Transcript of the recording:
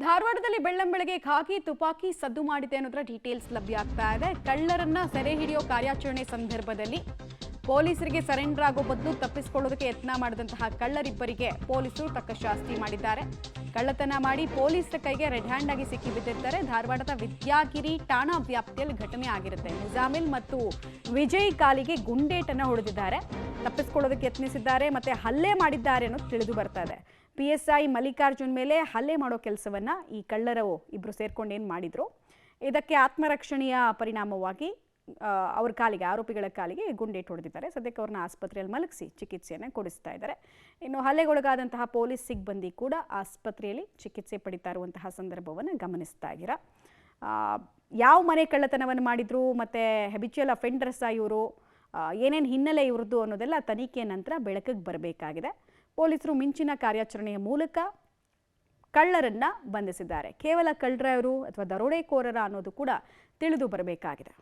ಧಾರವಾಡದಲ್ಲಿ ಬೆಳ್ಳಂಬೆಳಗ್ಗೆ ಖಾಕಿ ತುಪಾಕಿ ಸದ್ದು ಮಾಡಿದೆ ಅನ್ನೋದರ ಡೀಟೇಲ್ಸ್ ಲಭ್ಯ ಆಗ್ತಾ ಇದೆ. ಕಳ್ಳರನ್ನ ಸೆರೆ ಹಿಡಿಯೋ ಕಾರ್ಯಾಚರಣೆ ಸಂದರ್ಭದಲ್ಲಿ ಪೊಲೀಸರಿಗೆ ಸರೆಂಡರ್ ಆಗೋ ಬದಲು ತಪ್ಪಿಸಿಕೊಳ್ಳೋದಕ್ಕೆ ಯತ್ನ ಮಾಡಿದಂತಹ ಕಳ್ಳರಿಬ್ಬರಿಗೆ ಪೊಲೀಸರು ತಕ್ಕ ಶಾಸ್ತಿ ಮಾಡಿದ್ದಾರೆ. ಕಳ್ಳತನ ಮಾಡಿ ಪೊಲೀಸರ ಕೈಗೆ ರೆಡ್ ಹ್ಯಾಂಡ್ ಆಗಿ ಸಿಕ್ಕಿಬಿದ್ದಿರ್ತಾರೆ. ಧಾರವಾಡದ ವಿದ್ಯಾಗಿರಿ ಠಾಣಾ ವ್ಯಾಪ್ತಿಯಲ್ಲಿ ಘಟನೆ ಆಗಿರುತ್ತೆ. ಮುಜಾಮಿಲ್ ಮತ್ತು ವಿಜಯ್ ಕಾಲಿಗೆ ಗುಂಡೇಟನ್ನ ಹೊಡೆದಿದ್ದಾರೆ. ತಪ್ಪಿಸಿಕೊಳ್ಳೋದಕ್ಕೆ ಯತ್ನಿಸಿದ್ದಾರೆ ಮತ್ತೆ ಹಲ್ಲೆ ಮಾಡಿದ್ದಾರೆ ಅನ್ನೋದು ತಿಳಿದು ಬರ್ತಾ ಇದೆ. PSI ಮಲ್ಲಿಕಾರ್ಜುನ್ ಮೇಲೆ ಹಲ್ಲೆ ಮಾಡೋ ಕೆಲಸವನ್ನ ಈ ಕಳ್ಳರು ಇಬ್ರು ಸೇರ್ಕೊಂಡು ಏನು ಮಾಡಿದ್ರು, ಇದಕ್ಕೆ ಆತ್ಮರಕ್ಷಣೆಯ ಪರಿಣಾಮವಾಗಿ ಅವ್ರ ಕಾಲಿಗೆ, ಆರೋಪಿಗಳ ಕಾಲಿಗೆ ಗುಂಡೇಟು ಹೊಡೆದಿದ್ದಾರೆ. ಸದ್ಯಕ್ಕೆ ಅವ್ರನ್ನ ಆಸ್ಪತ್ರೆಯಲ್ಲಿ ಮಲಗಿಸಿ ಚಿಕಿತ್ಸೆಯನ್ನು ಕೊಡಿಸ್ತಾ ಇದ್ದಾರೆ. ಇನ್ನು ಹಲ್ಲೆಗೊಳಗಾದಂತಹ ಪೊಲೀಸ್ ಸಿಬ್ಬಂದಿ ಕೂಡ ಆಸ್ಪತ್ರೆಯಲ್ಲಿ ಚಿಕಿತ್ಸೆ ಪಡಿತಾ ಇರುವಂತಹ ಸಂದರ್ಭವನ್ನು ಗಮನಿಸ್ತಾ ಇದ್ದೀರಾ. ಯಾವ ಮನೆ ಕಳ್ಳತನವನ್ನು ಮಾಡಿದ್ರು ಮತ್ತೆ ಹೆಬಿಚುವಲ್ ಅಫೆಂಡರ್ಸ್ ಇವರು, ಏನೇನು ಹಿನ್ನೆಲೆ ಇವ್ರದ್ದು ಅನ್ನೋದೆಲ್ಲ ತನಿಖೆಯ ನಂತರ ಬೆಳಕಿಗೆ ಬರಬೇಕಾಗಿದೆ. ಪೊಲೀಸರು ಮಿಂಚಿನ ಕಾರ್ಯಾಚರಣೆಯ ಮೂಲಕ ಕಳ್ಳರನ್ನ ಬಂಧಿಸಿದ್ದಾರೆ. ಕೇವಲ ಕಳ್ಳರವರು ಅಥವಾ ದರೋಡೆಕೋರರ ಅನ್ನೋದು ಕೂಡ ತಿಳಿದು ಬರಬೇಕಾಗಿದೆ.